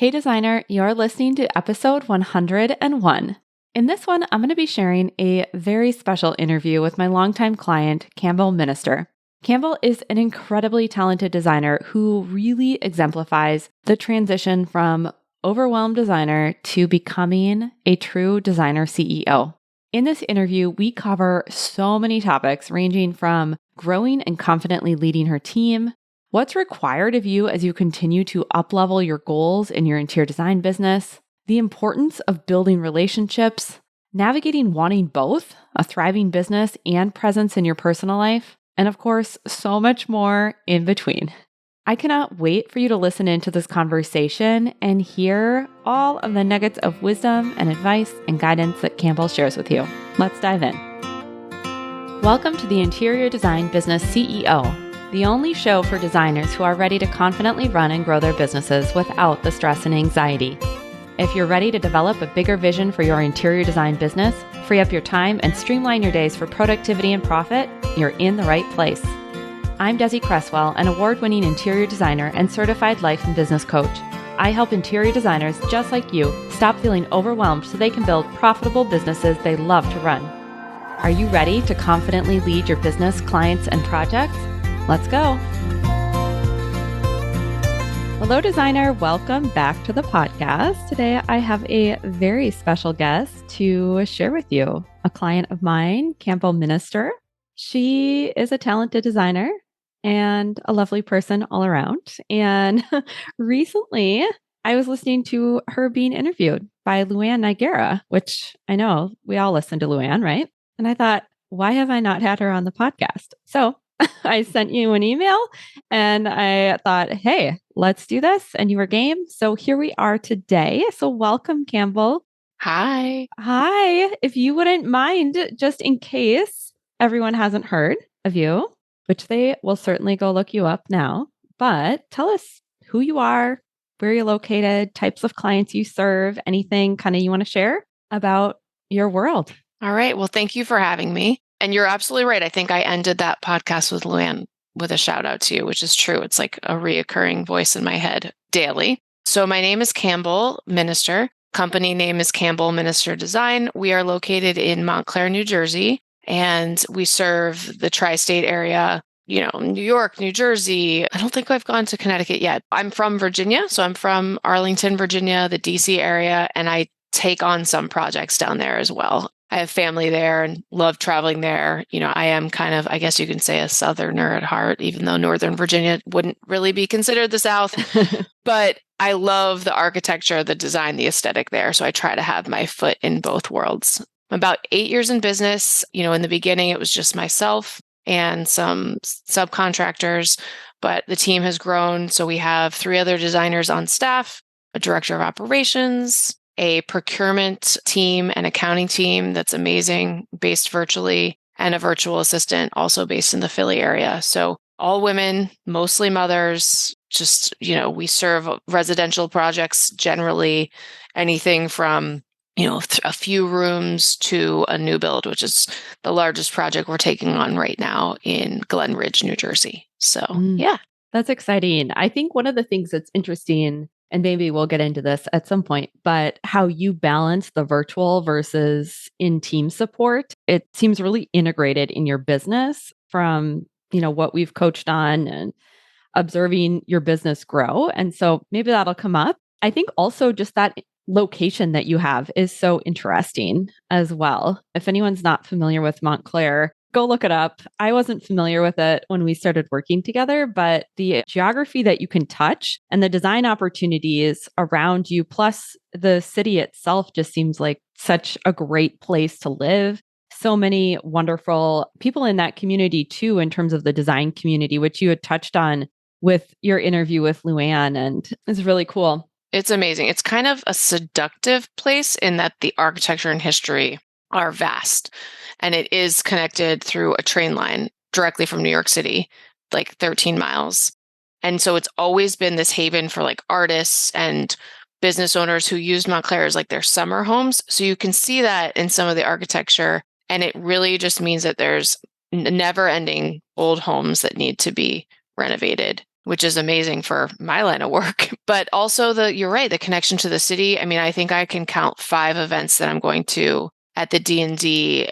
Hey designer, you're listening to episode 101. In this one, I'm going to be sharing a very special interview with my longtime client, Campbell Minister. Campbell is an incredibly talented designer who really exemplifies the transition from overwhelmed designer to becoming a true designer CEO. In this interview, we cover so many topics ranging from growing and confidently leading her team, what's required of you as you continue to uplevel your goals in your interior design business, the importance of building relationships, navigating wanting both a thriving business and presence in your personal life, and of course, so much more in between. I cannot wait for you to listen into this conversation and hear all of the nuggets of wisdom and advice and guidance that Campbell shares with you. Let's dive in. Welcome to the Interior Design Business CEO, the only show for designers who are ready to confidently run and grow their businesses without the stress and anxiety. If you're ready to develop a bigger vision for your interior design business, free up your time, and streamline your days for productivity and profit, you're in the right place. I'm Desi Cresswell, an award-winning interior designer and certified life and business coach. I help interior designers just like you stop feeling overwhelmed so they can build profitable businesses they love to run. Are you ready to confidently lead your business, clients, and projects? Let's go. Hello, designer. Welcome back to the podcast. Today, I have a very special guest to share with you, a client of mine, Campbell Minister. She is a talented designer and a lovely person all around. And recently, I was listening to her being interviewed by Luann Nigera, which I know we all listen to Luann, right? And I thought, why have I not had her on the podcast? So I sent you an email and I thought, hey, let's do this. And you were game. So here we are today. So welcome, Campbell. Hi. Hi. If you wouldn't mind, just in case everyone hasn't heard of you, which they will certainly go look you up now, but tell us who you are, where you're located, types of clients you serve, anything kind of you want to share about your world. All right. Well, thank you for having me. And you're absolutely right. I think I ended that podcast with Luann with a shout out to you, which is true. It's like a reoccurring voice in my head daily. So my name is Campbell Minister. Company name is Campbell Minister Design. We are located in Montclair, New Jersey, and we serve the tri-state area, New York, New Jersey. I don't think I've gone to Connecticut yet. I'm from Virginia. So I'm from Arlington, Virginia, the DC area, and I take on some projects down there as well. I have family there and love traveling there. I am kind of, I guess you can say, a Southerner at heart, even though Northern Virginia wouldn't really be considered the South. But I love the architecture, the design, the aesthetic there. So I try to have my foot in both worlds. I'm about 8 years in business. In the beginning, it was just myself and some subcontractors, but the team has grown. So we have 3 other designers on staff, a director of operations, a procurement team and accounting team that's amazing, based virtually, and a virtual assistant also based in the Philly area. So all women, mostly mothers, just, we serve residential projects, generally anything from, a few rooms to a new build, which is the largest project we're taking on right now in Glen Ridge, New Jersey. So, yeah. That's exciting. I think one of the things that's interesting, and maybe we'll get into this at some point, but how you balance the virtual versus in-team support, it seems really integrated in your business from, what we've coached on and observing your business grow. And so maybe that'll come up. I think also just that location that you have is so interesting as well. If anyone's not familiar with Montclair, go look it up. I wasn't familiar with it when we started working together, but the geography that you can touch and the design opportunities around you, plus the city itself, just seems like such a great place to live. So many wonderful people in that community too, in terms of the design community, which you had touched on with your interview with Luann, and it's really cool. It's amazing. It's kind of a seductive place in that the architecture and history are vast. And it is connected through a train line directly from New York City, like 13 miles. And so it's always been this haven for like artists and business owners who use Montclair as like their summer homes. So you can see that in some of the architecture. And it really just means that there's never ending old homes that need to be renovated which is amazing for my line of work. But also you're right, the connection to the city. I mean, I think I can count 5 events that I'm going to at the D&D,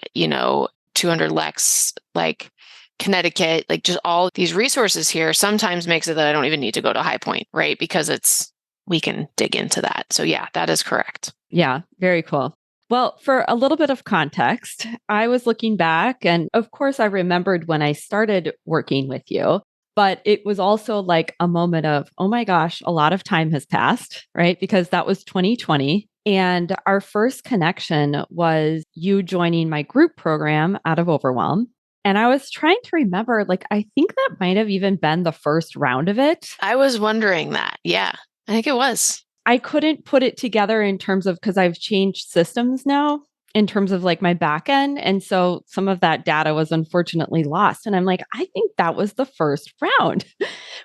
200 Lex, like Connecticut, like just all these resources here sometimes makes it that I don't even need to go to High Point, right? Because we can dig into that. So yeah, that is correct. Yeah, very cool. Well, for a little bit of context, I was looking back and of course I remembered when I started working with you, but it was also like a moment of, oh my gosh, a lot of time has passed, right? Because that was 2020. And our first connection was you joining my group program out of Overwhelm. And I was trying to remember, like, I think that might have even been the first round of it. I was wondering that. Yeah, I think it was. I couldn't put it together in terms of, because I've changed systems now in terms of like my back end. And so some of that data was unfortunately lost. And I'm like, I think that was the first round,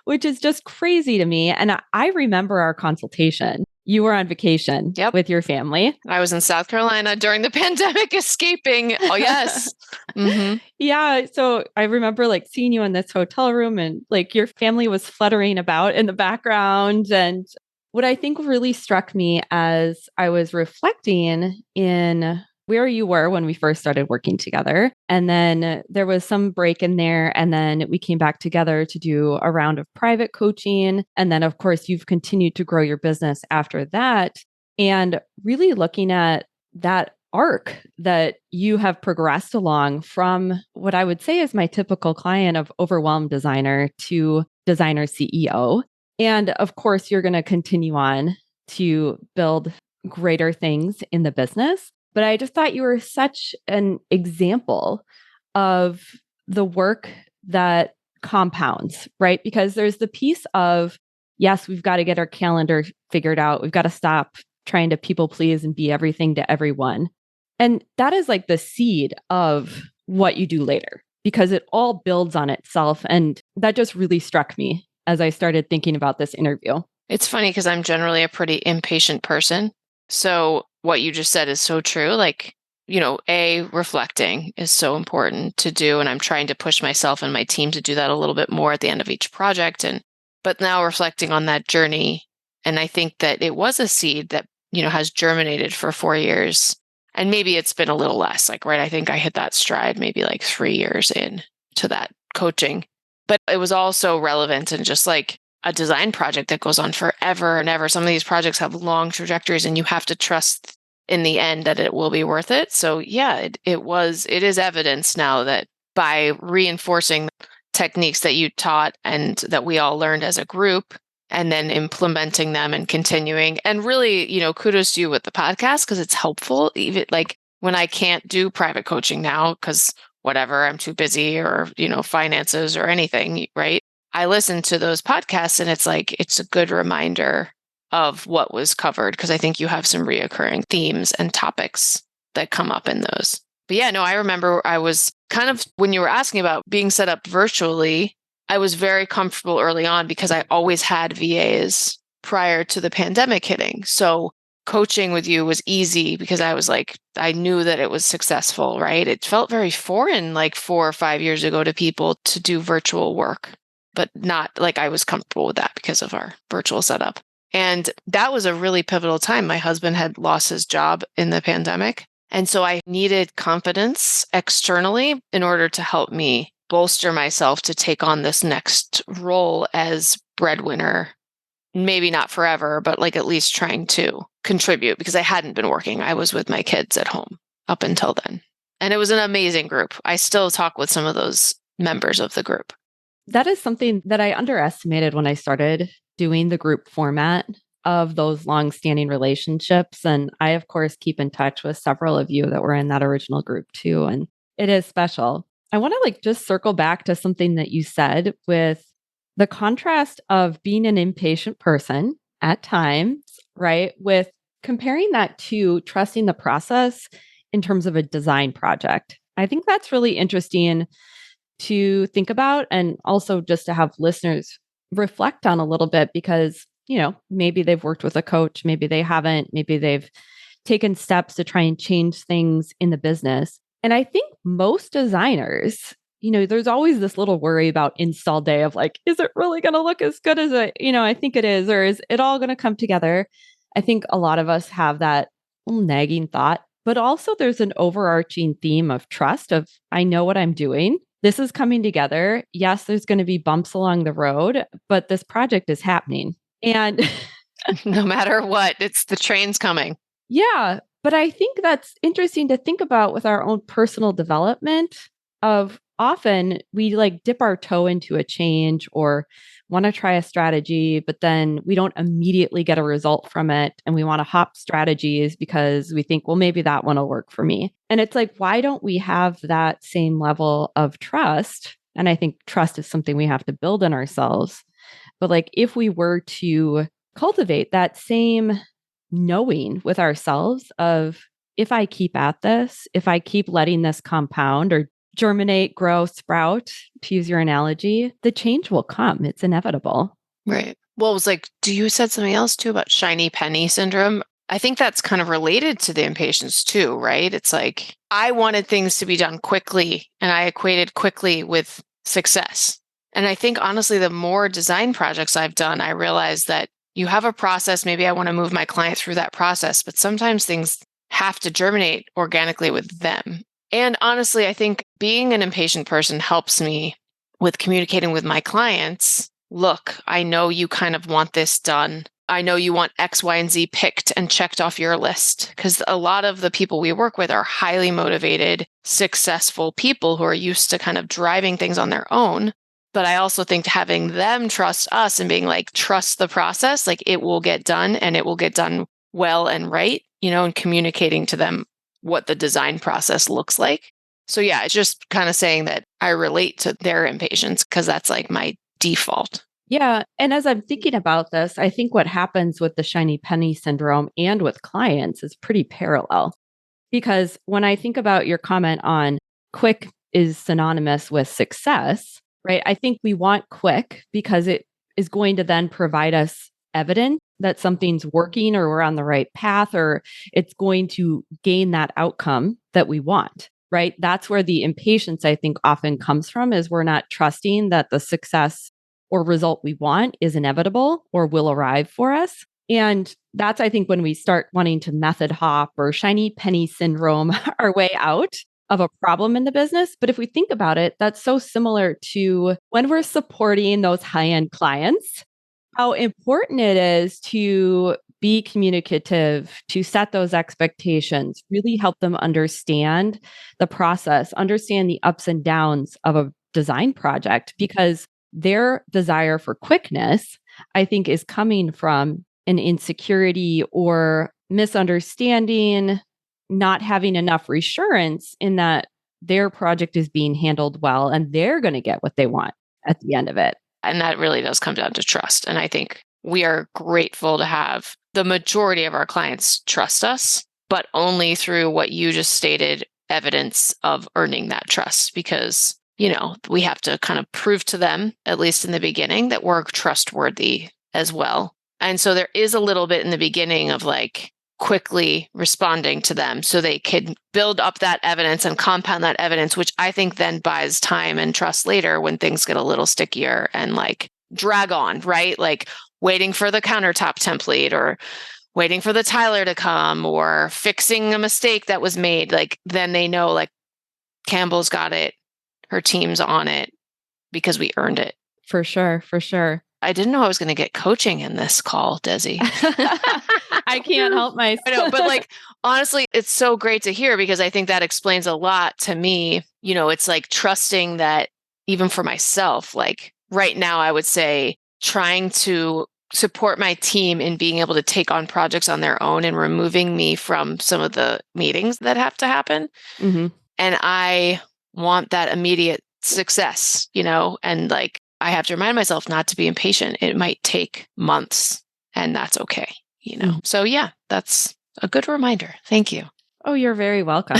which is just crazy to me. And I remember our consultation. You were on vacation with your family. I was in South Carolina during the pandemic escaping. Oh, yes. Mm-hmm. Yeah. So I remember like seeing you in this hotel room and like your family was fluttering about in the background. And what I think really struck me as I was reflecting in where you were when we first started working together. And then there was some break in there. And then we came back together to do a round of private coaching. And then, of course, you've continued to grow your business after that. And really looking at that arc that you have progressed along from what I would say is my typical client of overwhelmed designer to designer CEO. And of course, you're going to continue on to build greater things in the business. But I just thought you were such an example of the work that compounds, right? Because there's the piece of, yes, we've got to get our calendar figured out. We've got to stop trying to people please and be everything to everyone. And that is like the seed of what you do later, because it all builds on itself. And that just really struck me as I started thinking about this interview. It's funny because I'm generally a pretty impatient person. So what you just said is so true. Like, reflecting is so important to do. And I'm trying to push myself and my team to do that a little bit more at the end of each project. But now reflecting on that journey. And I think that it was a seed that, has germinated for 4 years. And maybe it's been a little less, like, right. I think I hit that stride maybe like 3 years in to that coaching. But it was also relevant and just like a design project that goes on forever and ever. Some of these projects have long trajectories and you have to trust in the end that it will be worth it. So yeah, it is evidence now that by reinforcing techniques that you taught and that we all learned as a group and then implementing them and continuing, and really, kudos to you with the podcast because it's helpful. Even like when I can't do private coaching now because whatever, I'm too busy or, finances or anything, right? I listen to those podcasts and it's a good reminder of what was covered because I think you have some reoccurring themes and topics that come up in those. But yeah, no, I remember I was kind of, when you were asking about being set up virtually, I was very comfortable early on because I always had VAs prior to the pandemic hitting. So coaching with you was easy because I was like, I knew that it was successful, right? It felt very foreign like 4 or 5 years ago to people to do virtual work, but not like I was comfortable with that because of our virtual setup. And that was a really pivotal time. My husband had lost his job in the pandemic. And so I needed confidence externally in order to help me bolster myself to take on this next role as breadwinner. Maybe not forever, but like at least trying to contribute because I hadn't been working. I was with my kids at home up until then. And it was an amazing group. I still talk with some of those members of the group. That is something that I underestimated when I started doing the group format of those long-standing relationships. And I, of course, keep in touch with several of you that were in that original group too. And it is special. I want to just circle back to something that you said with the contrast of being an impatient person at times, right? With comparing that to trusting the process in terms of a design project. I think that's really interesting to think about and also just to have listeners reflect on a little bit because, maybe they've worked with a coach, maybe they haven't, maybe they've taken steps to try and change things in the business. And I think most designers there's always this little worry about install day of like, is it really going to look as good as I think it is, or is it all going to come together? I think a lot of us have that little nagging thought, but also there's an overarching theme of trust of, I know what I'm doing. This is coming together. Yes, there's going to be bumps along the road, but this project is happening. And no matter what, it's the train's coming. Yeah. But I think that's interesting to think about with our own personal development of often we like dip our toe into a change or want to try a strategy, but then we don't immediately get a result from it. And we want to hop strategies because we think, well, maybe that one will work for me. And it's like, why don't we have that same level of trust? And I think trust is something we have to build in ourselves. But like, if we were to cultivate that same knowing with ourselves of, if I keep at this, if I keep letting this compound or germinate, grow, sprout, to use your analogy, the change will come. It's inevitable. Right. Well, it was like, you said something else too about shiny penny syndrome. I think that's kind of related to the impatience too, right? It's like, I wanted things to be done quickly and I equated quickly with success. And I think honestly, the more design projects I've done, I realized that you have a process. Maybe I want to move my client through that process, but sometimes things have to germinate organically with them. And honestly, I think being an impatient person helps me with communicating with my clients. Look, I know you kind of want this done. I know you want X, Y, and Z picked and checked off your list, because a lot of the people we work with are highly motivated, successful people who are used to kind of driving things on their own. But I also think having them trust us and being like, trust the process, like it will get done and it will get done well and right, and communicating to them what the design process looks like. So yeah, it's just kind of saying that I relate to their impatience because that's like my default. Yeah. And as I'm thinking about this, I think what happens with the shiny penny syndrome and with clients is pretty parallel. Because when I think about your comment on quick is synonymous with success, right? I think we want quick because it is going to then provide us evidence that something's working or we're on the right path, or it's going to gain that outcome that we want, right? That's where the impatience, I think, often comes from, is we're not trusting that the success or result we want is inevitable or will arrive for us. And that's, I think, when we start wanting to method hop or shiny penny syndrome our way out of a problem in the business. But if we think about it, that's so similar to when we're supporting those high-end clients, how important it is to be communicative, to set those expectations, really help them understand the process, understand the ups and downs of a design project, because their desire for quickness, I think, is coming from an insecurity or misunderstanding, not having enough reassurance in that their project is being handled well and they're going to get what they want at the end of it. And that really does come down to trust. And I think we are grateful to have the majority of our clients trust us, but only through what you just stated, evidence of earning that trust, because, we have to kind of prove to them, at least in the beginning, that we're trustworthy as well. And so there is a little bit in the beginning of like quickly responding to them so they can build up that evidence and compound that evidence, which I think then buys time and trust later when things get a little stickier and like drag on, right? Like waiting for the countertop template or waiting for the tiler to come or fixing a mistake that was made. Like then they know like Campbell's got it, her team's on it because we earned it. For sure. For sure. I didn't know I was going to get coaching in this call, Desi. I can't help myself. I know, but like, honestly, it's so great to hear because I think that explains a lot to me. It's like trusting that even for myself, like right now, I would say trying to support my team in being able to take on projects on their own and removing me from some of the meetings that have to happen. Mm-hmm. And I want that immediate success, and like, I have to remind myself not to be impatient. It might take months and that's okay, Mm. So yeah, that's a good reminder. Thank you. Oh, you're very welcome.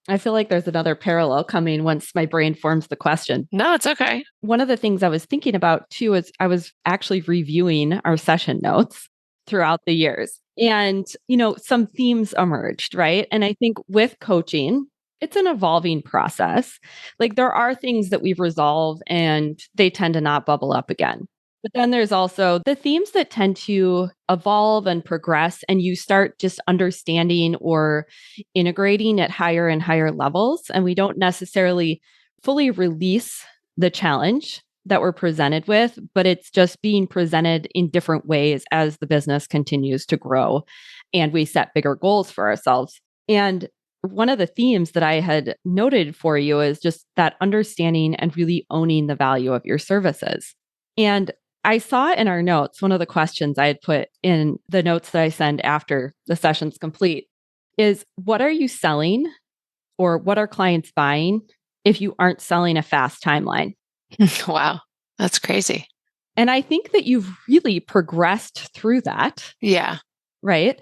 I feel like there's another parallel coming once my brain forms the question. No, it's okay. One of the things I was thinking about too is I was actually reviewing our session notes throughout the years and, some themes emerged, right? And I think with coaching, It's an evolving process. Like there are things that we've resolved and they tend to not bubble up again. But then there's also the themes that tend to evolve and progress, and you start just understanding or integrating at higher and higher levels. And we don't necessarily fully release the challenge that we're presented with, but it's just being presented in different ways as the business continues to grow and we set bigger goals for ourselves. And one of the themes that I had noted for you is just that understanding and really owning the value of your services. And I saw in our notes, one of the questions I had put in the notes that I send after the session's complete is, what are you selling or what are clients buying if you aren't selling a fast timeline? Wow, that's crazy. And I think that you've really progressed through that. Yeah. Right.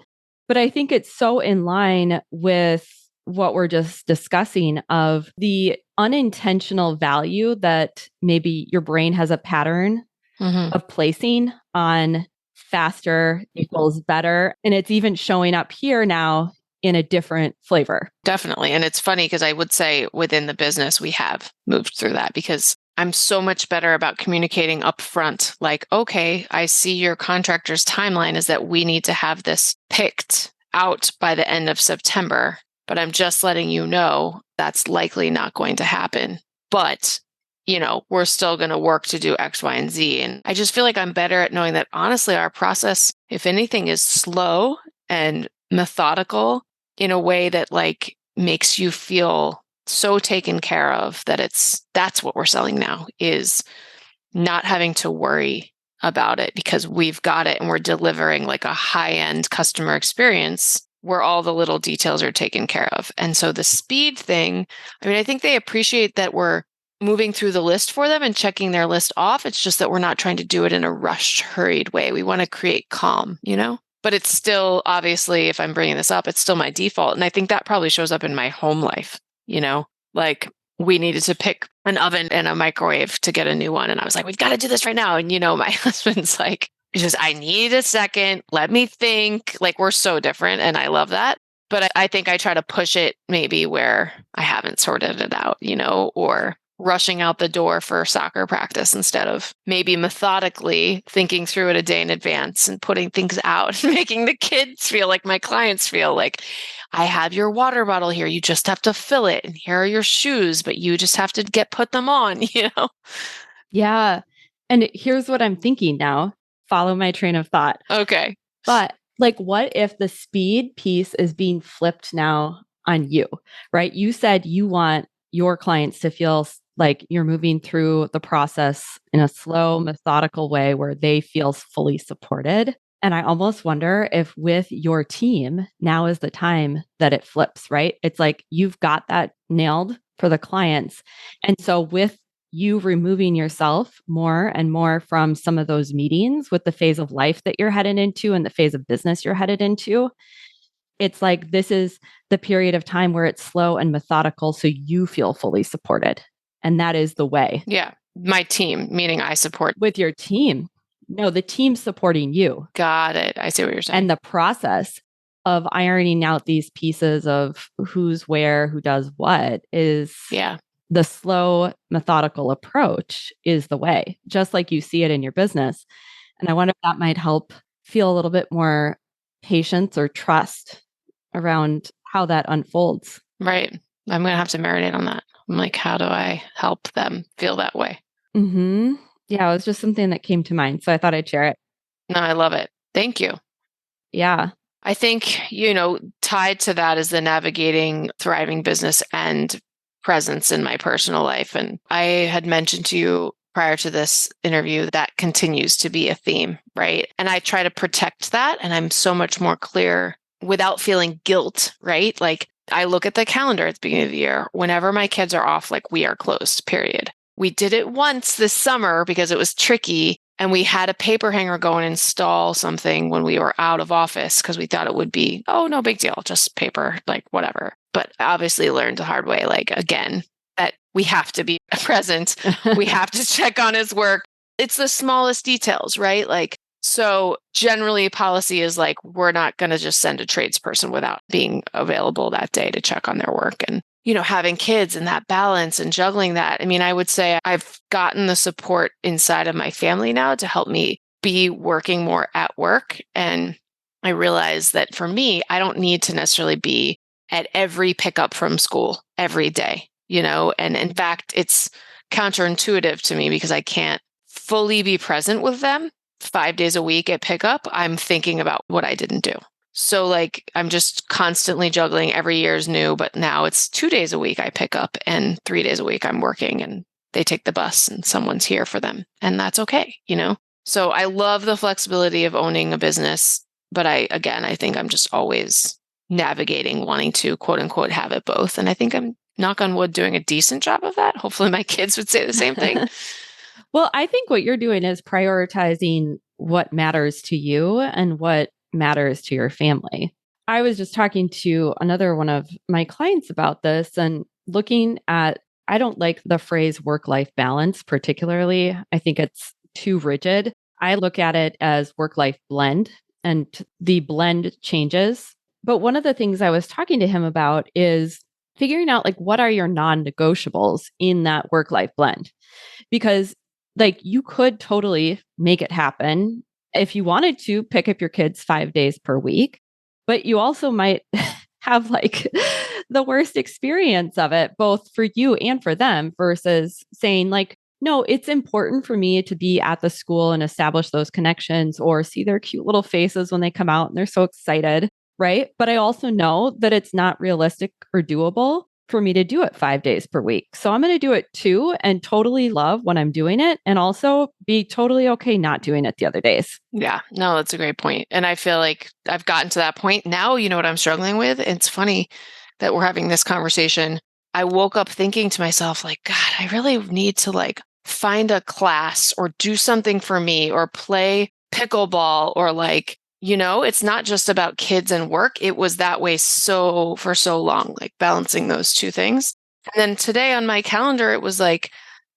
But I think it's so in line with what we're just discussing of the unintentional value that maybe your brain has a pattern of placing on faster equals better. And it's even showing up here now in a different flavor. Definitely. And it's funny because I would say within the business, we have moved through that because I'm so much better about communicating upfront. Like, okay, I see your contractor's timeline is that we need to have this picked out by the end of September, but I'm just letting you know that's likely not going to happen. But, we're still going to work to do X, Y, and Z. And I just feel like I'm better at knowing that honestly, our process, if anything, is slow and methodical in a way that like makes you feel so taken care of that that's what we're selling now, is not having to worry about it because we've got it and we're delivering like a high-end customer experience where all the little details are taken care of. And so the speed thing, I think they appreciate that we're moving through the list for them and checking their list off. It's just that we're not trying to do it in a rushed, hurried way. We want to create calm, But it's still, obviously, if I'm bringing this up, it's still my default. And I think that probably shows up in my home life, like we needed to pick an oven and a microwave to get a new one. And I was like, we've got to do this right now. And, my husband's like, I need a second. Let me think. Like, we're so different. And I love that. But I think I try to push it maybe where I haven't sorted it out, or rushing out the door for soccer practice instead of maybe methodically thinking through it a day in advance and putting things out, making the kids feel like my clients feel like, I have your water bottle here. You just have to fill it. And here are your shoes, but you just have to put them on, Yeah. And here's what I'm thinking now. Follow my train of thought. Okay. But like, what if the speed piece is being flipped now on you, right? You said you want your clients to feel like you're moving through the process in a slow, methodical way where they feel fully supported. And I almost wonder if with your team, now is the time that it flips, right? It's like you've got that nailed for the clients. And so with you removing yourself more and more from some of those meetings with the phase of life that you're headed into and the phase of business you're headed into, it's like this is the period of time where it's slow and methodical so you feel fully supported. And that is the way. Yeah. My team, meaning I support. With your team. No, the team supporting you. Got it. I see what you're saying. And the process of ironing out these pieces of who's where, who does what is the slow, methodical approach is the way, just like you see it in your business. And I wonder if that might help feel a little bit more patience or trust around how that unfolds. Right. I'm going to have to marinate on that. I'm like, how do I help them feel that way? Mm-hmm. Yeah, it was just something that came to mind. So I thought I'd share it. No, I love it. Thank you. Yeah. I think, tied to that is the navigating thriving business and presence in my personal life. And I had mentioned to you prior to this interview that continues to be a theme, right? And I try to protect that. And I'm so much more clear without feeling guilt, right? Like I look at the calendar at the beginning of the year. Whenever my kids are off, like we are closed, period. We did it once this summer because it was tricky. And we had a paper hanger go and install something when we were out of office because we thought it would be, oh, no big deal, just paper, like whatever. But obviously learned the hard way, like again, that we have to be present. We have to check on his work. It's the smallest details, right? Like So generally policy is like, we're not going to just send a tradesperson without being available that day to check on their work. And, having kids and that balance and juggling that. I mean, I would say I've gotten the support inside of my family now to help me be working more at work. And I realize that for me, I don't need to necessarily be at every pickup from school every day, and in fact, it's counterintuitive to me because I can't fully be present with them 5 days a week at pickup. I'm thinking about what I didn't do. So like, I'm just constantly juggling. Every year is new, but now it's 2 days a week I pick up and 3 days a week I'm working and they take the bus and someone's here for them. And that's okay, So I love the flexibility of owning a business, but I think I'm just always navigating wanting to quote unquote have it both. And I think I'm, knock on wood, doing a decent job of that. Hopefully my kids would say the same thing. Well, I think what you're doing is prioritizing what matters to you and what matters to your family. I was just talking to another one of my clients about this and looking at, I don't like the phrase work-life balance particularly. I think it's too rigid. I look at it as work-life blend, and the blend changes. But one of the things I was talking to him about is figuring out like, what are your non-negotiables in that work-life blend? Because like, you could totally make it happen if you wanted to pick up your kids 5 days per week, but you also might have like the worst experience of it, both for you and for them, versus saying like, no, it's important for me to be at the school and establish those connections or see their cute little faces when they come out and they're so excited. Right. But I also know that it's not realistic or doable for me to do it 5 days per week. So I'm going to do it too and totally love when I'm doing it and also be totally okay not doing it the other days. Yeah, no, that's a great point. And I feel like I've gotten to that point now. You know what I'm struggling with? It's funny that we're having this conversation. I woke up thinking to myself, like, God, I really need to like find a class or do something for me or play pickleball or like, it's not just about kids and work. It was that way for so long, like balancing those two things. And then today on my calendar, it was like,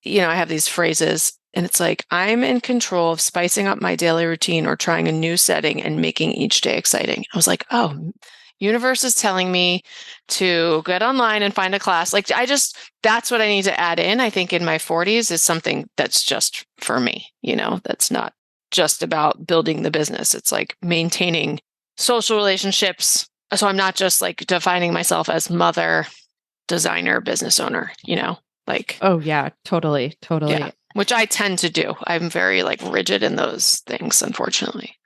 I have these phrases and it's like, I'm in control of spicing up my daily routine or trying a new setting and making each day exciting. I was like, oh, universe is telling me to get online and find a class. Like that's what I need to add in. I think in my 40s is something that's just for me, that's not just about building the business. It's like maintaining social relationships. So I'm not just like defining myself as mother, designer, business owner, like. Oh yeah, totally. Yeah, which I tend to do. I'm very like rigid in those things, unfortunately.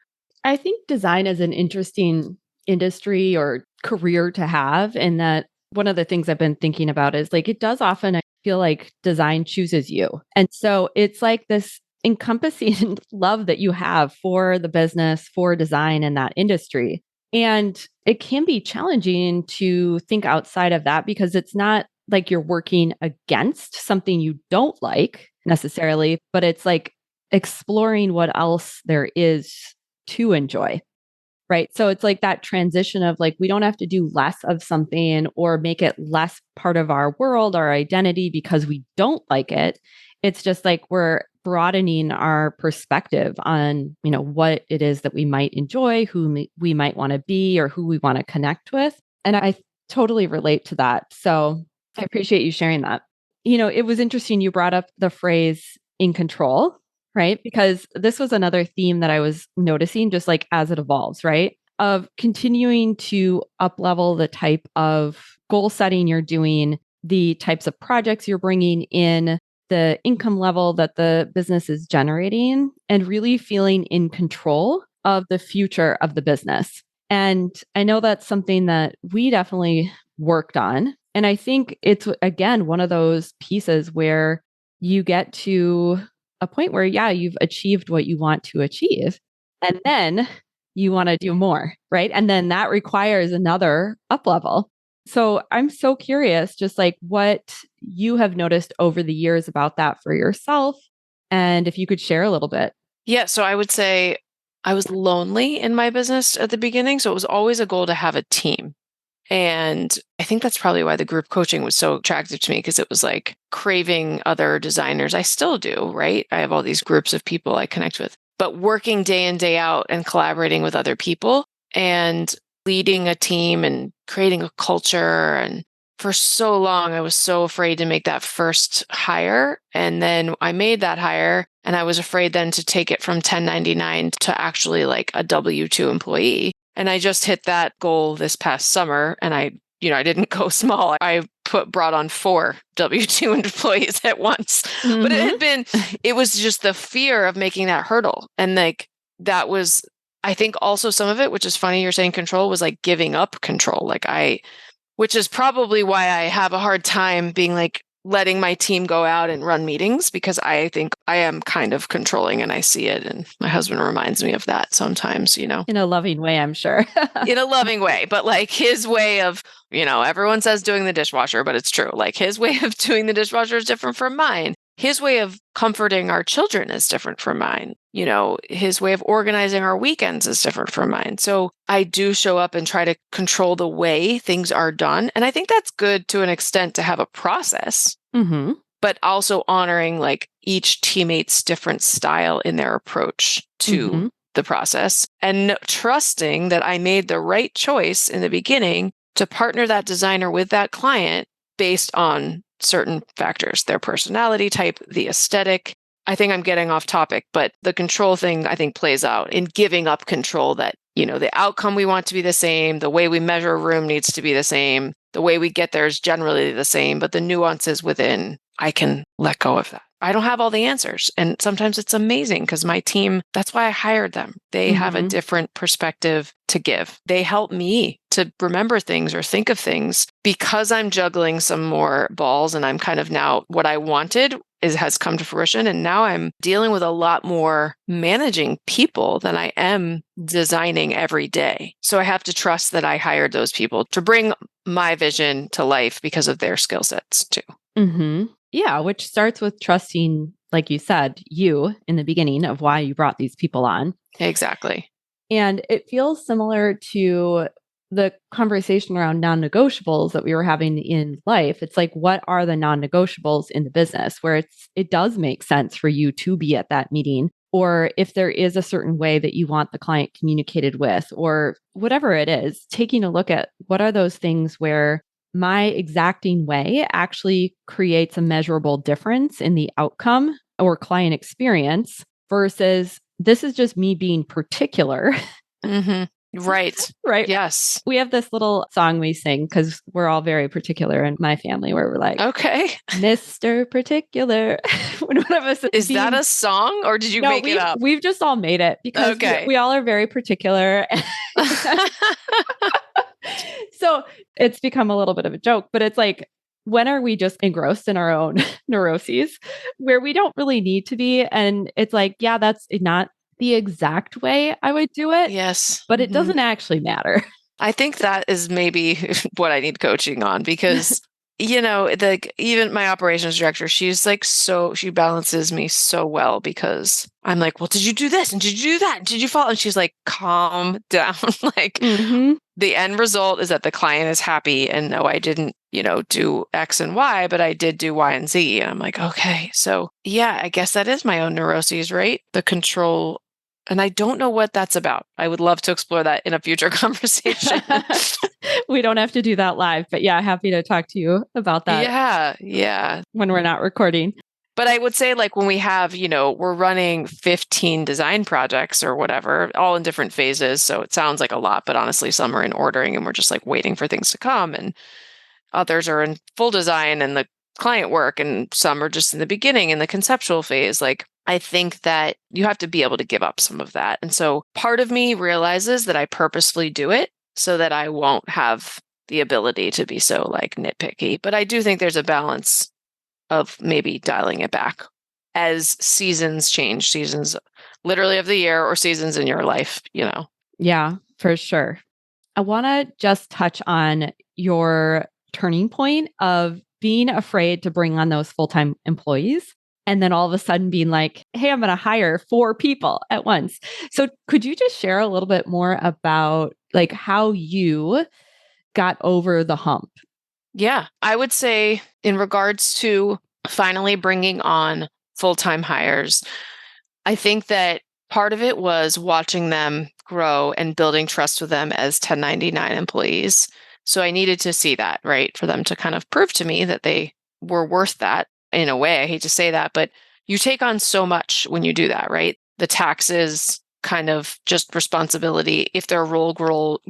I think design is an interesting industry or career to have, in that one of the things I've been thinking about is like, it does often, I feel like design chooses you. And so it's like this encompassing love that you have for the business, for design in that industry. And it can be challenging to think outside of that because it's not like you're working against something you don't like necessarily, but it's like exploring what else there is to enjoy. Right. So it's like that transition of like, we don't have to do less of something or make it less part of our world, our identity, because we don't like it. It's just like we're broadening our perspective on, what it is that we might enjoy, who we might want to be, or who we want to connect with. And I totally relate to that. So I appreciate you sharing that. It was interesting. You brought up the phrase in control, right? Because this was another theme that I was noticing just like as it evolves, right? Of continuing to up level the type of goal setting you're doing, the types of projects you're bringing in, the income level that the business is generating, and really feeling in control of the future of the business. And I know that's something that we definitely worked on. And I think it's, again, one of those pieces where you get to a point where, yeah, you've achieved what you want to achieve. And then you want to do more, right? And then that requires another up level. So I'm so curious, just like what you have noticed over the years about that for yourself. And if you could share a little bit. Yeah. So I would say I was lonely in my business at the beginning. So it was always a goal to have a team. And I think that's probably why the group coaching was so attractive to me, because it was like craving other designers. I still do, right? I have all these groups of people I connect with. but working day in, day out and collaborating with other people and leading a team and creating a culture. And for so long, I was so afraid to make that first hire. And then I made that hire and I was afraid then to take it from 1099 to actually like a W-2 employee. And I just hit that goal this past summer and I didn't go small. I brought on 4 W-2 employees at once. Mm-hmm. But it was just the fear of making that hurdle. And like, that was, I think also some of it, which is funny, you're saying control, was like giving up control. Which is probably why I have a hard time being like letting my team go out and run meetings, because I think I am kind of controlling and I see it. And my husband reminds me of that sometimes, In a loving way, I'm sure. In a loving way, but like his way of, everyone says doing the dishwasher, but it's true. Like his way of doing the dishwasher is different from mine. His way of comforting our children is different from mine. His way of organizing our weekends is different from mine. So I do show up and try to control the way things are done. And I think that's good to an extent to have a process, mm-hmm. but also honoring like each teammate's different style in their approach to mm-hmm. the process and trusting that I made the right choice in the beginning to partner that designer with that client based on certain factors, their personality type, the aesthetic. I think I'm getting off topic, but the control thing I think plays out in giving up control that, the outcome we want to be the same, the way we measure a room needs to be the same, the way we get there is generally the same, but the nuances within, I can let go of that. I don't have all the answers. And sometimes it's amazing because my team, that's why I hired them. They mm-hmm. have a different perspective to give. They help me to remember things or think of things because I'm juggling some more balls and I'm kind of now what I wanted has come to fruition. And now I'm dealing with a lot more managing people than I am designing every day. So I have to trust that I hired those people to bring my vision to life because of their skill sets too. Mm-hmm. Yeah, which starts with trusting, like you said, you in the beginning of why you brought these people on. Exactly. And it feels similar to the conversation around non-negotiables that we were having in life. It's like, what are the non-negotiables in the business where it does make sense for you to be at that meeting? Or if there is a certain way that you want the client communicated with, or whatever it is, taking a look at what are those things where my exacting way actually creates a measurable difference in the outcome or client experience versus this is just me being particular. Mm-hmm. Right. Right. Yes. We have this little song we sing because we're all very particular in my family where we're like, okay, Mr. Particular. One of us is that a song or did you make it up? We've just all made it because we all are very particular. So it's become a little bit of a joke, but it's like, when are we just engrossed in our own neuroses where we don't really need to be? And it's like, yeah, that's not the exact way I would do it. Yes. But it doesn't actually matter. I think that is maybe what I need coaching on because, even my operations director, she's like, she balances me so well because I'm like, well, did you do this? And did you do that? And did you fall? And she's like, calm down. Like mm-hmm. the end result is that the client is happy and no, I didn't, do X and Y, but I did do Y and Z. And I'm like, okay. So yeah, I guess that is my own neuroses, right? The control. And I don't know what that's about. I would love to explore that in a future conversation. We don't have to do that live, but yeah, happy to talk to you about that. Yeah. When we're not recording. But I would say like when we have, we're running 15 design projects or whatever, all in different phases. So it sounds like a lot, but honestly, some are in ordering and we're just like waiting for things to come. And others are in full design and the client work. And some are just in the beginning in the conceptual phase. Like, I think that you have to be able to give up some of that. And so part of me realizes that I purposefully do it so that I won't have the ability to be so like nitpicky. But I do think there's a balance of maybe dialing it back as seasons change, seasons literally of the year or seasons in your life, Yeah, for sure. I want to just touch on your turning point of being afraid to bring on those full-time employees. And then all of a sudden being like, hey, I'm going to hire 4 people at once. So could you just share a little bit more about like how you got over the hump? Yeah, I would say in regards to finally bringing on full-time hires, I think that part of it was watching them grow and building trust with them as 1099 employees. So I needed to see that, right? For them to kind of prove to me that they were worth that in a way. I hate to say that, but you take on so much when you do that, right? The taxes, kind of just responsibility. If their role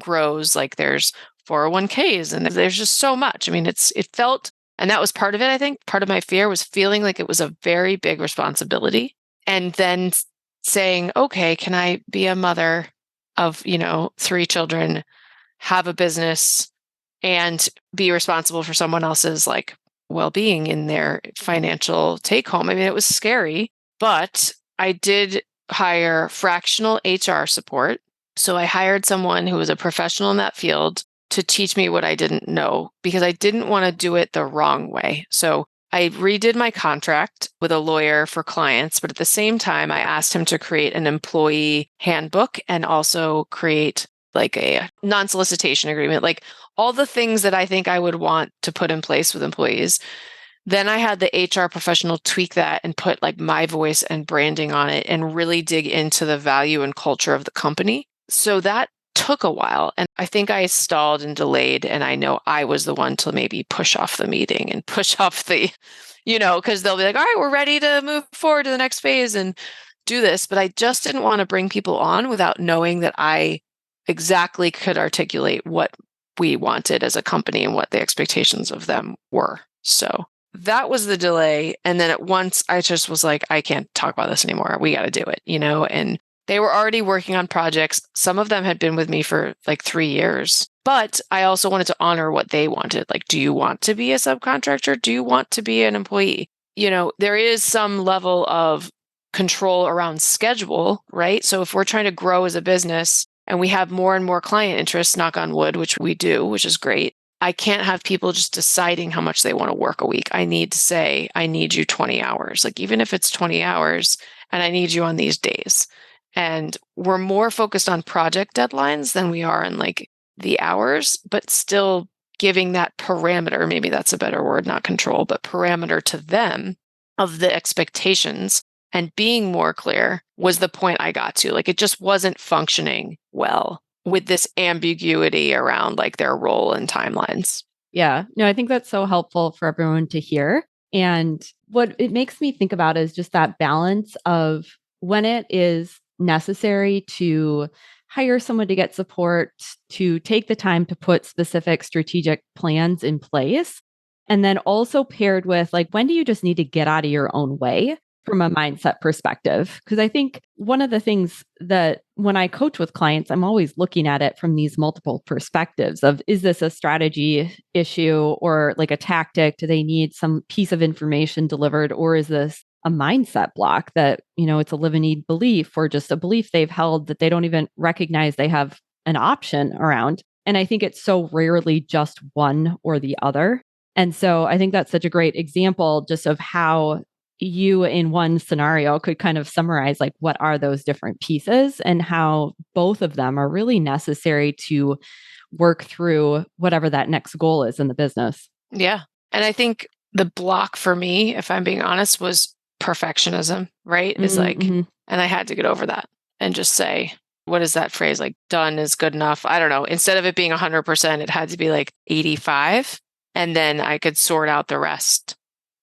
grows, like there's 401ks and there's just so much. I mean, it felt, and that was part of it. I think part of my fear was feeling like it was a very big responsibility. And then saying, okay, can I be a mother of, 3 children, have a business, and be responsible for someone else's like well-being in their financial take home? I mean, it was scary, but I did hire fractional HR support. So I hired someone who was a professional in that field to teach me what I didn't know, because I didn't want to do it the wrong way. So I redid my contract with a lawyer for clients, but at the same time, I asked him to create an employee handbook and also create like a non-solicitation agreement, like all the things that I think I would want to put in place with employees. Then I had the HR professional tweak that and put like my voice and branding on it and really dig into the value and culture of the company. So that took a while. And I think I stalled and delayed. And I know I was the one to maybe push off the meeting and push off the, because they'll be like, all right, we're ready to move forward to the next phase and do this. But I just didn't want to bring people on without knowing that I exactly could articulate what we wanted as a company and what the expectations of them were. So that was the delay. And then at once I just was like, I can't talk about this anymore. We got to do it, and they were already working on projects. Some of them had been with me for like 3 years, but I also wanted to honor what they wanted. Like, do you want to be a subcontractor? Do you want to be an employee? There is some level of control around schedule, right? So if we're trying to grow as a business and we have more and more client interest, knock on wood, which we do, which is great, I can't have people just deciding how much they want to work a week. I need to say, I need you 20 hours, like even if it's 20 hours and I need you on these days. And we're more focused on project deadlines than we are on like the hours, but still giving that parameter, maybe that's a better word, not control, but parameter to them of the expectations, and being more clear was the point I got to. Like it just wasn't functioning well with this ambiguity around like their role and timelines. Yeah, no, I think that's so helpful for everyone to hear. And what it makes me think about is just that balance of when it is necessary to hire someone to get support, to take the time to put specific strategic plans in place. And then also paired with like, when do you just need to get out of your own way from a mindset perspective? Because I think one of the things that when I coach with clients, I'm always looking at it from these multiple perspectives of, is this a strategy issue or like a tactic? Do they need some piece of information delivered? Or is this a mindset block that, it's a live and need belief, or just a belief they've held that they don't even recognize they have an option around? And I think it's so rarely just one or the other. And so I think that's such a great example just of how you in one scenario could kind of summarize like what are those different pieces and how both of them are really necessary to work through whatever that next goal is in the business. Yeah. And I think the block for me, if I'm being honest, was perfectionism, right? Is like, and I had to get over that and just say, what is that phrase? Like done is good enough. I don't know. Instead of it being 100%, it had to be like 85. And then I could sort out the rest.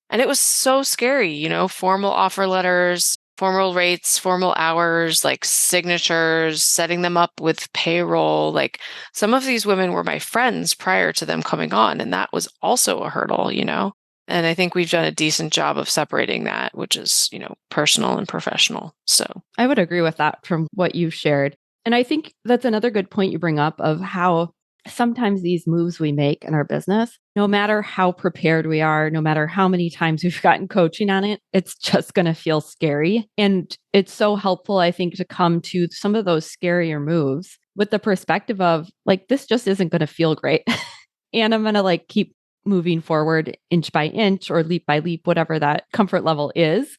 And it was so scary, formal offer letters, formal rates, formal hours, like signatures, setting them up with payroll. Like some of these women were my friends prior to them coming on. And that was also a hurdle, And I think we've done a decent job of separating that, which is, personal and professional. So I would agree with that from what you've shared. And I think that's another good point you bring up of how sometimes these moves we make in our business, no matter how prepared we are, no matter how many times we've gotten coaching on it, it's just going to feel scary. And it's so helpful, I think, to come to some of those scarier moves with the perspective of like, this just isn't going to feel great. And I'm going to like keep moving forward inch by inch or leap by leap, whatever that comfort level is.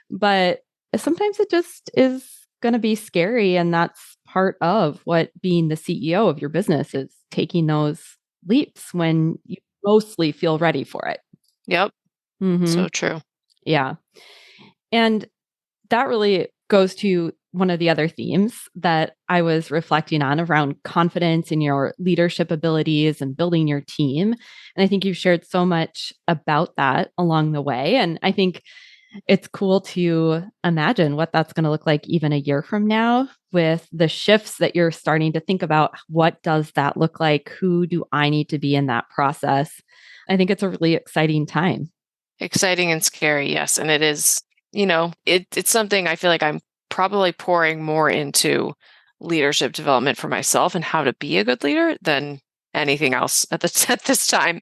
But sometimes it just is going to be scary. And that's part of what being the CEO of your business is, taking those leaps when you mostly feel ready for it. Yep. So true. Yeah. And that really goes to one of the other themes that I was reflecting on around confidence in your leadership abilities and building your team. And I think you've shared so much about that along the way. And I think it's cool to imagine what that's going to look like even a year from now with the shifts that you're starting to think about. What does that look like? Who do I need to be in that process? I think it's a really exciting time. Exciting and scary, yes. And it is, it's something I feel like I'm probably pouring more into leadership development for myself and how to be a good leader than anything else at this time.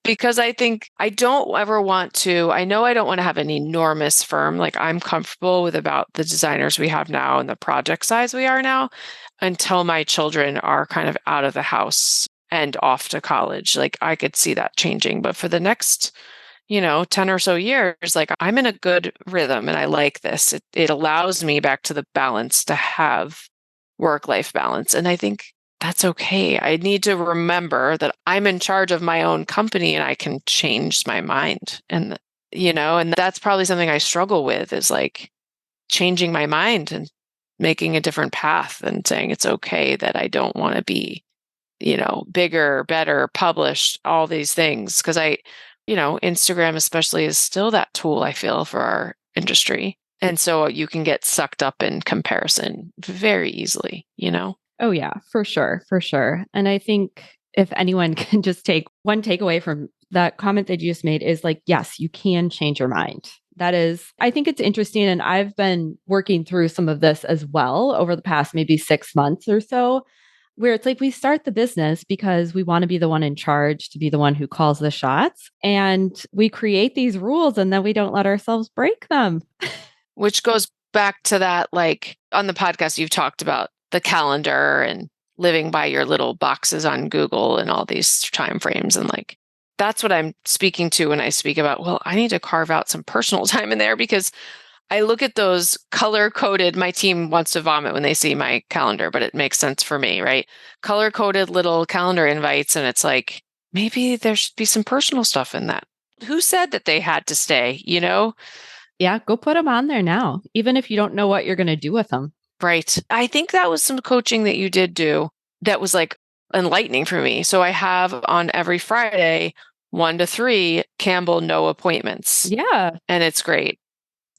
Because I think I don't ever want to, I know I don't want to have an enormous firm. Like I'm comfortable with about the designers we have now and the project size we are now until my children are kind of out of the house and off to college. Like I could see that changing. But for the next 10 or so years, like I'm in a good rhythm and I like this. It allows me back to the balance to have work-life balance. And I think that's okay. I need to remember that I'm in charge of my own company and I can change my mind. And, and that's probably something I struggle with is like changing my mind and making a different path and saying it's okay that I don't want to be, bigger, better, published, all these things. Because Instagram especially is still that tool I feel for our industry. And so you can get sucked up in comparison very easily, Oh, yeah, for sure. For sure. And I think if anyone can just take one takeaway from that comment that you just made is like, yes, you can change your mind. That is, I think it's interesting. And I've been working through some of this as well over the past maybe 6 months or so, where it's like we start the business because we want to be the one in charge, to be the one who calls the shots. And we create these rules and then we don't let ourselves break them. Which goes back to that, like on the podcast, you've talked about the calendar and living by your little boxes on Google and all these time frames. And like, that's what I'm speaking to when I speak about, well, I need to carve out some personal time in there because I look at those color coded, my team wants to vomit when they see my calendar, but it makes sense for me, right? Color coded little calendar invites. And it's like, maybe there should be some personal stuff in that. Who said that they had to stay, Yeah, go put them on there now, even if you don't know what you're going to do with them. Right. I think that was some coaching that you did do that was like enlightening for me. So I have on every Friday, 1 to 3, Campbell, no appointments. Yeah. And it's great.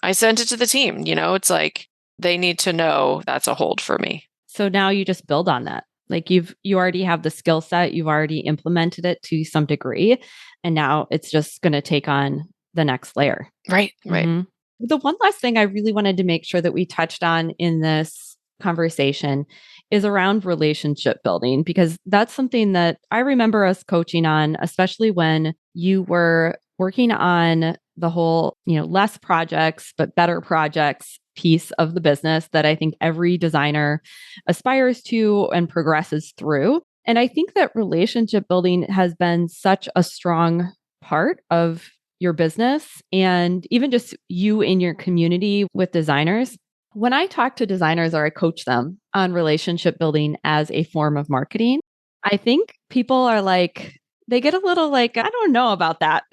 I sent it to the team, it's like they need to know that's a hold for me. So now you just build on that. Like you already have the skill set, you've already implemented it to some degree, and now it's just going to take on the next layer. Right, right. Mm-hmm. The one last thing I really wanted to make sure that we touched on in this conversation is around relationship building, because that's something that I remember us coaching on, especially when you were working on the whole, less projects, but better projects piece of the business that I think every designer aspires to and progresses through. And I think that relationship building has been such a strong part of your business and even just you in your community with designers. When I talk to designers or I coach them on relationship building as a form of marketing, I think people are like, they get a little like, I don't know about that.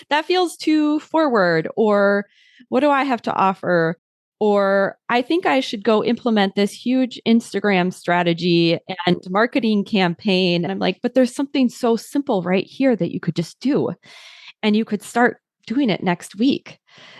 That feels too forward. Or what do I have to offer? Or I think I should go implement this huge Instagram strategy and marketing campaign. And I'm like, but there's something so simple right here that you could just do. And you could start doing it next week.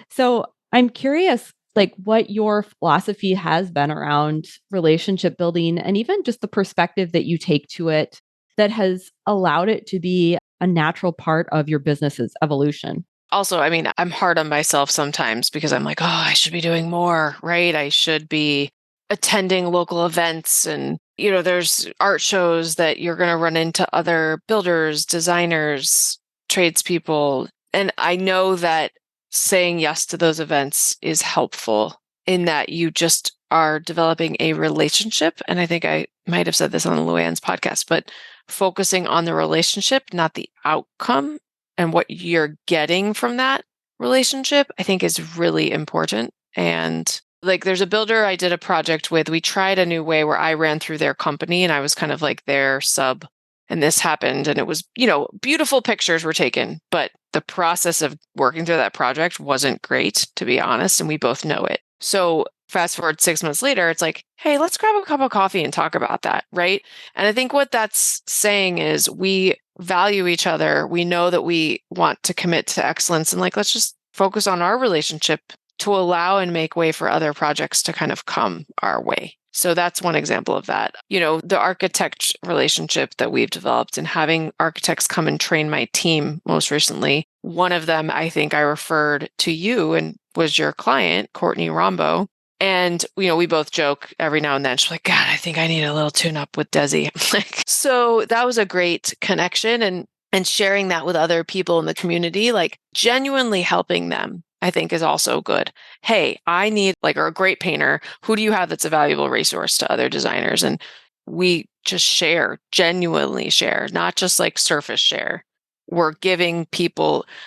So I'm curious, like what your philosophy has been around relationship building and even just the perspective that you take to it that has allowed it to be a natural part of your business's evolution. Also, I mean, I'm hard on myself sometimes because I'm like, oh, I should be doing more, right? I should be attending local events and, there's art shows that you're going to run into other builders, designers, tradespeople. And I know that saying yes to those events is helpful in that you just are developing a relationship. And I think I might have said this on Luann's podcast, but focusing on the relationship, not the outcome and what you're getting from that relationship, I think is really important. And like there's a builder I did a project with, we tried a new way where I ran through their company and I was kind of like their sub. And this happened and it was, beautiful pictures were taken, but the process of working through that project wasn't great, to be honest. And we both know it. So fast forward 6 months later, it's like, hey, let's grab a cup of coffee and talk about that, right? And I think what that's saying is we value each other. We know that we want to commit to excellence, and like, let's just focus on our relationship to allow and make way for other projects to kind of come our way. So that's one example of that. The architect relationship that we've developed and having architects come and train my team most recently. One of them, I think I referred to you and was your client, Courtney Rombo. And, we both joke every now and then. She's like, God, I think I need a little tune up with Desi. So that was a great connection, and sharing that with other people in the community, like genuinely helping them, I think is also good. Hey, I need or a great painter. Who do you have that's a valuable resource to other designers? And we just share, genuinely share, not just like surface share. We're giving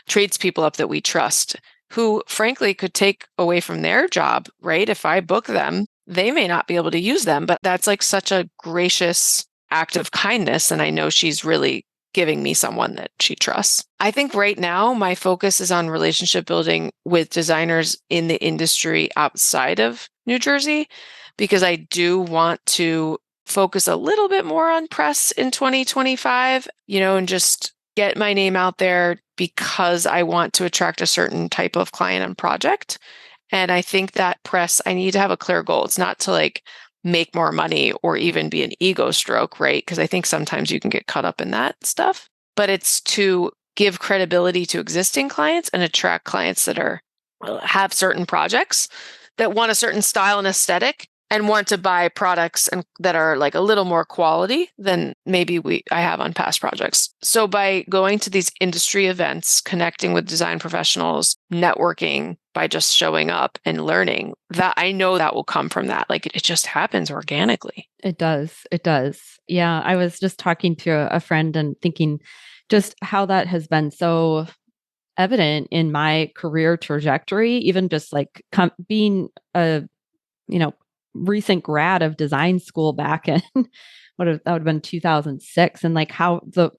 tradespeople up that we trust, who frankly could take away from their job, right? If I book them, they may not be able to use them, but that's like such a gracious act of kindness. And I know she's really giving me someone that she trusts. I think right now my focus is on relationship building with designers in the industry outside of New Jersey, because I do want to focus a little bit more on press in 2025, and just get my name out there, because I want to attract a certain type of client and project. And I think that press, I need to have a clear goal. It's not to make more money or even be an ego stroke, right? Because I think sometimes you can get caught up in that stuff, but it's to give credibility to existing clients and attract clients that have certain projects, that want a certain style and aesthetic, and want to buy products and that are like a little more quality than maybe I have on past projects. So by going to these industry events, connecting with design professionals, networking, by just showing up and learning, that I know that will come from that. It just happens organically. It does. It does. Yeah. I was just talking to a friend and thinking just how that has been so evident in my career trajectory, even just being a, recent grad of design school back in that would have been 2006, and how the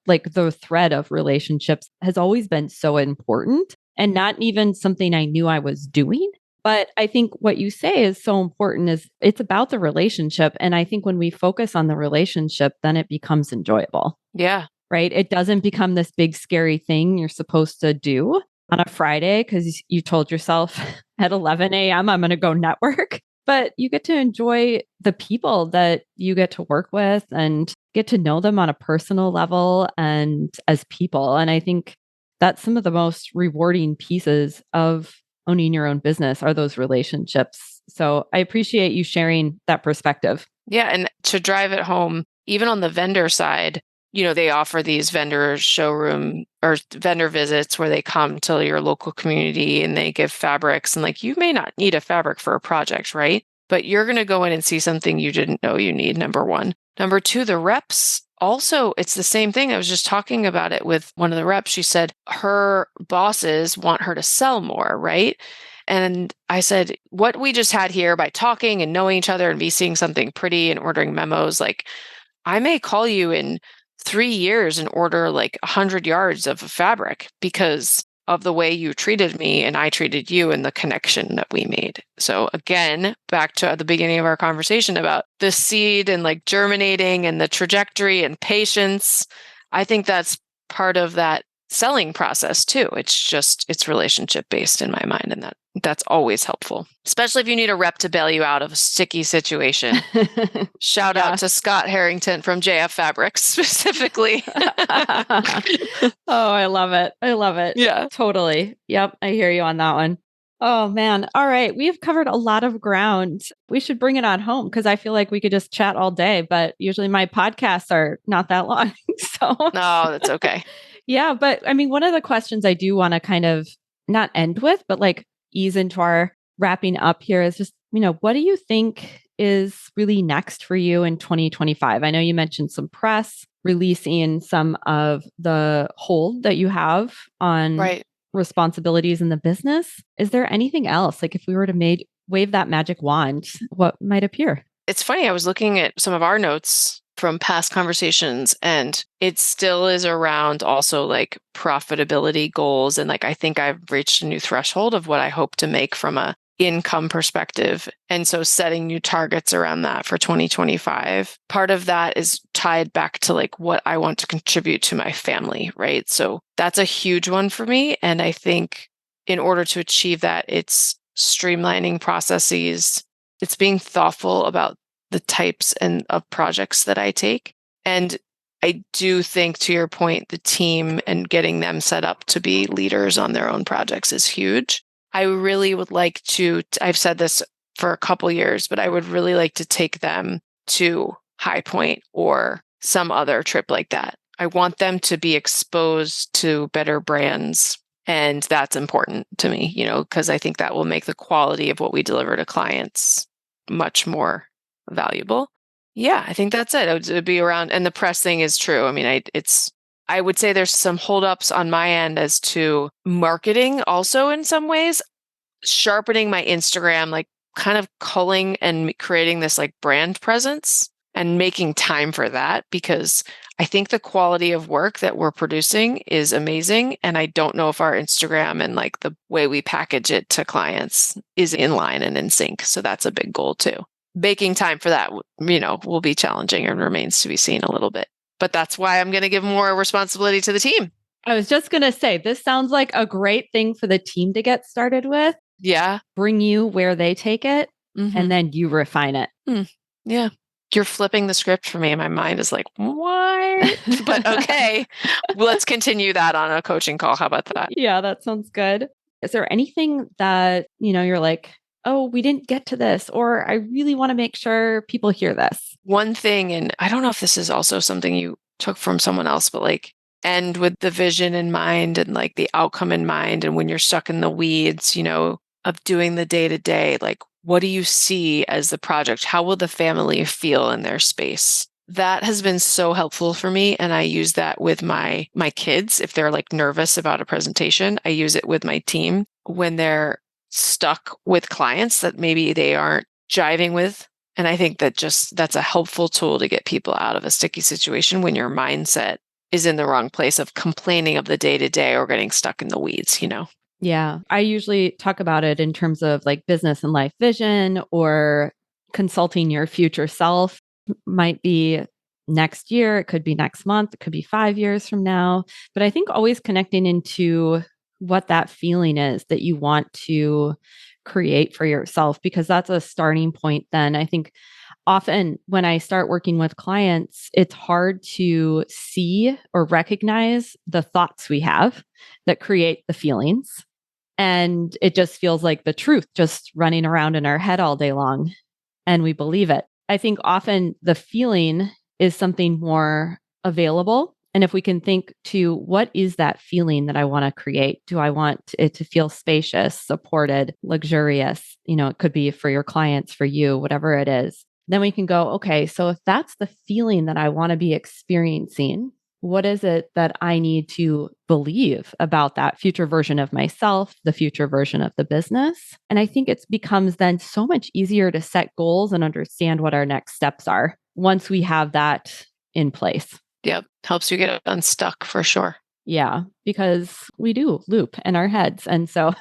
thread of relationships has always been so important, and not even something I knew I was doing. But I think what you say is so important, is it's about the relationship. And I think when we focus on the relationship, then it becomes enjoyable. Yeah. Right. It doesn't become this big scary thing you're supposed to do on a Friday because you told yourself at 11 a.m. I'm going to go network. But you get to enjoy the people that you get to work with and get to know them on a personal level and as people. And I think that's some of the most rewarding pieces of owning your own business, are those relationships. So I appreciate you sharing that perspective. Yeah. And to drive it home, even on the vendor side, they offer these vendor showroom or vendor visits where they come to your local community and they give fabrics, and you may not need a fabric for a project, right? But you're going to go in and see something you didn't know you need, number one. Number two, the reps also, it's the same thing. I was just talking about it with one of the reps. She said her bosses want her to sell more, right? And I said, what we just had here by talking and knowing each other and me seeing something pretty and ordering memos, I may call you in 3 years and order 100 yards of fabric because of the way you treated me and I treated you and the connection that we made. So again, back to the beginning of our conversation about the seed and germinating and the trajectory and patience. I think that's part of that selling process too. It's relationship based in my mind, and that's always helpful, especially if you need a rep to bail you out of a sticky situation. Shout out to Scott Harrington from JF Fabrics specifically. Oh, I love it. I love it. Yeah, totally. Yep. I hear you on that one. Oh man. All right. We've covered a lot of ground. We should bring it on home because I feel like we could just chat all day, but usually my podcasts are not that long. So no, that's okay. Yeah. But I mean, one of the questions I do want to kind of not end with, but ease into our wrapping up here is just, what do you think is really next for you in 2025? I know you mentioned some press, releasing some of the hold that you have on responsibilities in the business. Is there anything else? If we were to wave that magic wand, what might appear? It's funny. I was looking at some of our notes from past conversations, and it still is around also profitability goals. And I think I've reached a new threshold of what I hope to make from a income perspective. And so setting new targets around that for 2025. Part of that is tied back to like what I want to contribute to my family, right? So that's a huge one for me. And I think in order to achieve that, it's streamlining processes. It's being thoughtful about the types of projects that I take. And I do think, to your point, the team and getting them set up to be leaders on their own projects is huge. I really would like to, I've said this for a couple years, but I would really like to take them to High Point or some other trip like that. I want them to be exposed to better brands. And that's important to me, because I think that will make the quality of what we deliver to clients much more valuable. Yeah, I think that's it. It would be around, and the press thing is true. I mean, I would say there's some holdups on my end as to marketing also in some ways, sharpening my Instagram, like kind of culling and creating this like brand presence and making time for that, because I think the quality of work that we're producing is amazing. And I don't know if our Instagram and like the way we package it to clients is in line and in sync. So that's a big goal too. Making time for that, will be challenging and remains to be seen a little bit. But that's why I'm going to give more responsibility to the team. I was just going to say, this sounds like a great thing for the team to get started with. Yeah. Bring you where they take it, and then you refine it. Yeah. You're flipping the script for me. And my mind is like, what? But okay, let's continue that on a coaching call. How about that? Yeah, that sounds good. Is there anything that, you're like, oh, we didn't get to this, or I really want to make sure people hear this? One thing, and I don't know if this is also something you took from someone else, but like end with the vision in mind and like the outcome in mind. And when you're stuck in the weeds, of doing the day to day, like what do you see as the project? How will the family feel in their space? That has been so helpful for me. And I use that with my kids. If they're like nervous about a presentation, I use it with my team when they're stuck with clients that maybe they aren't jiving with. And I think that that's a helpful tool to get people out of a sticky situation when your mindset is in the wrong place of complaining of the day to day or getting stuck in the weeds, Yeah. I usually talk about it in terms of like business and life vision or consulting your future self. Might be next year, it could be next month, it could be 5 years from now. But I think always connecting into what that feeling is that you want to create for yourself, because that's a starting point. Then I think often when I start working with clients, it's hard to see or recognize the thoughts we have that create the feelings. And it just feels like the truth just running around in our head all day long. And we believe it. I think often the feeling is something more available. And if we can think to what is that feeling that I want to create? Do I want it to feel spacious, supported, luxurious? It could be for your clients, for you, whatever it is. Then we can go, okay, so if that's the feeling that I want to be experiencing, what is it that I need to believe about that future version of myself, the future version of the business? And I think it becomes then so much easier to set goals and understand what our next steps are once we have that in place. Yep. Helps you get unstuck for sure. Yeah, because we do loop in our heads. And so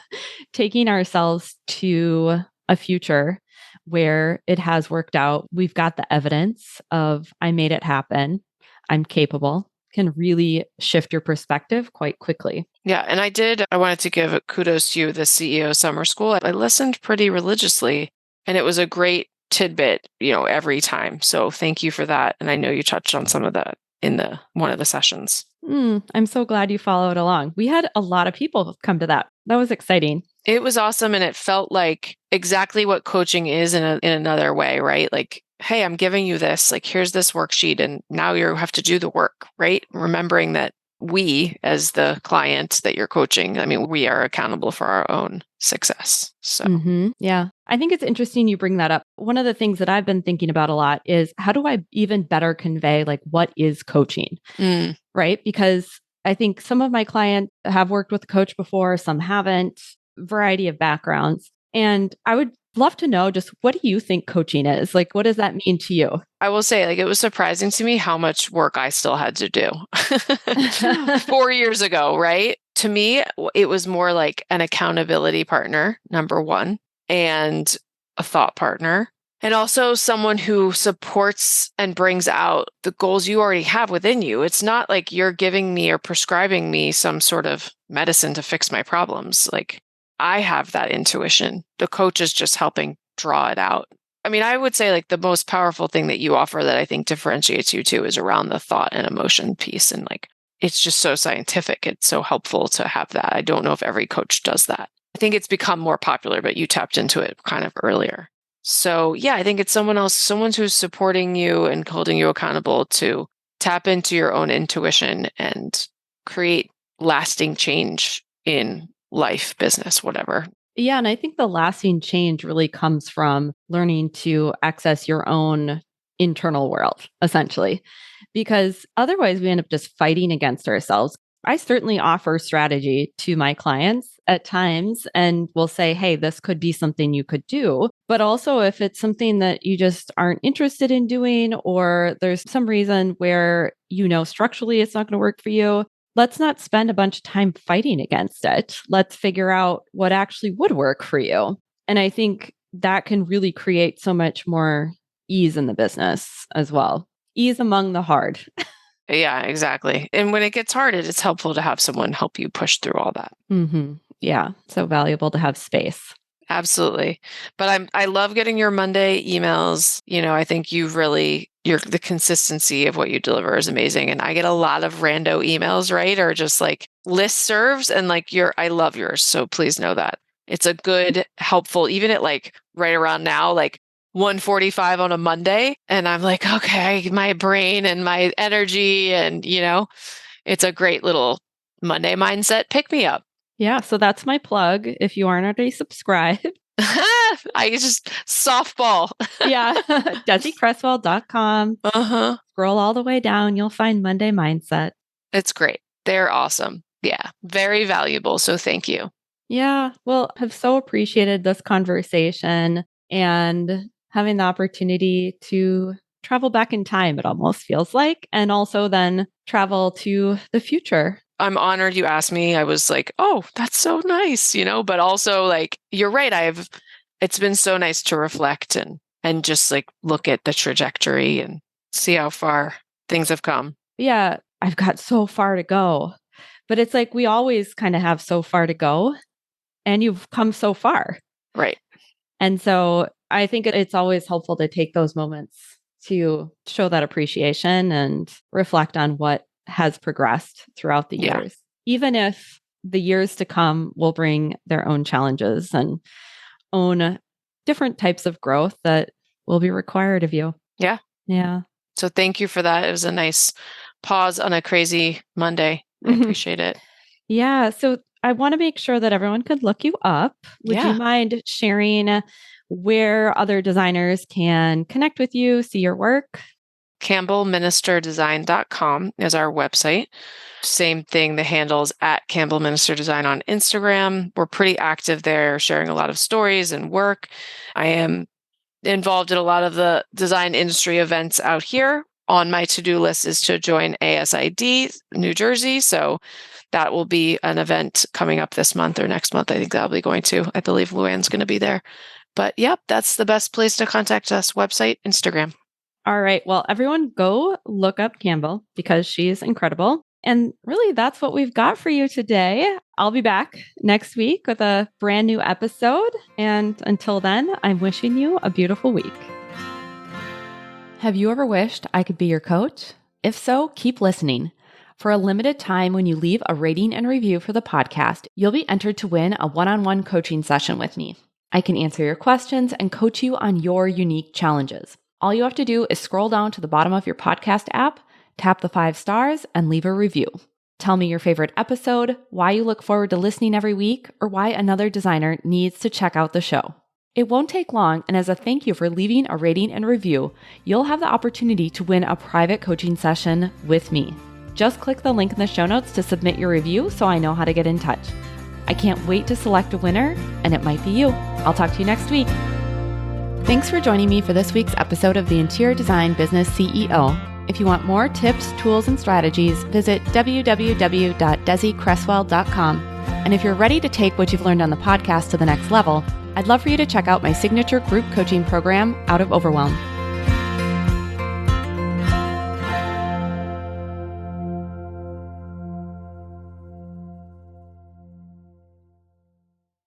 taking ourselves to a future where it has worked out, we've got the evidence of I made it happen, I'm capable, can really shift your perspective quite quickly. Yeah. And I wanted to give kudos to you, the CEO Summer School. I listened pretty religiously, and it was a great tidbit, every time. So thank you for that. And I know you touched on some of that in one of the sessions. I'm so glad you followed along. We had a lot of people come to that. That was exciting. It was awesome. And it felt like exactly what coaching is in another way, right? Like, hey, I'm giving you this, like, here's this worksheet, and now you have to do the work, right? Remembering that we, as the client that you're coaching, we are accountable for our own success. So, yeah, I think it's interesting you bring that up. One of the things that I've been thinking about a lot is how do I even better convey like what is coaching, right? Because I think some of my clients have worked with a coach before, some haven't, variety of backgrounds. And I would love to know just what do you think coaching is? Like, what does that mean to you? I will say, like, it was surprising to me how much work I still had to do 4 years ago, right? To me, it was more like an accountability partner, number one. and a thought partner, and also someone who supports and brings out the goals you already have within you. It's not like you're giving me or prescribing me some sort of medicine to fix my problems. Like, I have that intuition. The coach is just helping draw it out. I mean, I would say like the most powerful thing that you offer that I think differentiates you too is around the thought and emotion piece. And like, it's just so scientific. It's so helpful to have that. I don't know if every coach does that. I think it's become more popular, but you tapped into it kind of earlier. So yeah, I think it's someone who's supporting you and holding you accountable to tap into your own intuition and create lasting change in life, business, whatever. Yeah. And I think the lasting change really comes from learning to access your own internal world, essentially, because otherwise we end up just fighting against ourselves. I certainly offer strategy to my clients at times and will say, hey, this could be something you could do. But also, if it's something that you just aren't interested in doing, or there's some reason where structurally it's not going to work for you, let's not spend a bunch of time fighting against it. Let's figure out what actually would work for you. And I think that can really create so much more ease in the business as well. Ease among the hard. Yeah, exactly. And when it gets hard, it's helpful to have someone help you push through all that. Mm-hmm. Yeah. So valuable to have space. Absolutely. But I love getting your Monday emails. I think the consistency of what you deliver is amazing. And I get a lot of rando emails, right? Or just like listservs, and like I love yours. So please know that. It's a good, helpful, even at like right around now, like 1:45 on a Monday. And I'm like, okay, my brain and my energy, and it's a great little Monday mindset pick me up. Yeah. So that's my plug. If you aren't already subscribed. I just softball. Yeah. DesiCresswell.com. Scroll all the way down. You'll find Monday Mindset. It's great. They're awesome. Yeah. Very valuable. So thank you. Yeah. Well, I've so appreciated this conversation and having the opportunity to travel back in time, it almost feels like, and also then travel to the future. I'm honored you asked me. I was like, oh, that's so nice, but also like, you're right. It's been so nice to reflect and just like look at the trajectory and see how far things have come. Yeah. I've got so far to go, but it's like, we always kind of have so far to go, and you've come so far. Right. And so I think it's always helpful to take those moments to show that appreciation and reflect on what has progressed throughout the years, even if the years to come will bring their own challenges and own different types of growth that will be required of you. Yeah. Yeah. So thank you for that. It was a nice pause on a crazy Monday. I appreciate it. Yeah. So I want to make sure that everyone could look you up. Would you mind sharing where other designers can connect with you, see your work? CampbellMinisterDesign.com is our website. Same thing, the handle's at Campbell Minister Design on Instagram. We're pretty active there, sharing a lot of stories and work. I am involved in a lot of the design industry events out here. On my to-do list is to join ASID New Jersey. So that will be an event coming up this month or next month. I think that'll be going to. I believe Luann's going to be there. But yep, that's the best place to contact us. Website, Instagram. All right. Well, everyone go look up Campbell because she's incredible. And really, that's what we've got for you today. I'll be back next week with a brand new episode. And until then, I'm wishing you a beautiful week. Have you ever wished I could be your coach? If so, keep listening. For a limited time, when you leave a rating and review for the podcast, you'll be entered to win a one-on-one coaching session with me. I can answer your questions and coach you on your unique challenges. All you have to do is scroll down to the bottom of your podcast app, tap the 5 stars, and leave a review. Tell me your favorite episode, why you look forward to listening every week, or why another designer needs to check out the show. It won't take long, and as a thank you for leaving a rating and review, you'll have the opportunity to win a private coaching session with me. Just click the link in the show notes to submit your review so I know how to get in touch. I can't wait to select a winner, and it might be you. I'll talk to you next week. Thanks for joining me for this week's episode of the Interior Design Business CEO. If you want more tips, tools, and strategies, visit www.desicresswell.com. And if you're ready to take what you've learned on the podcast to the next level, I'd love for you to check out my signature group coaching program, Out of Overwhelm.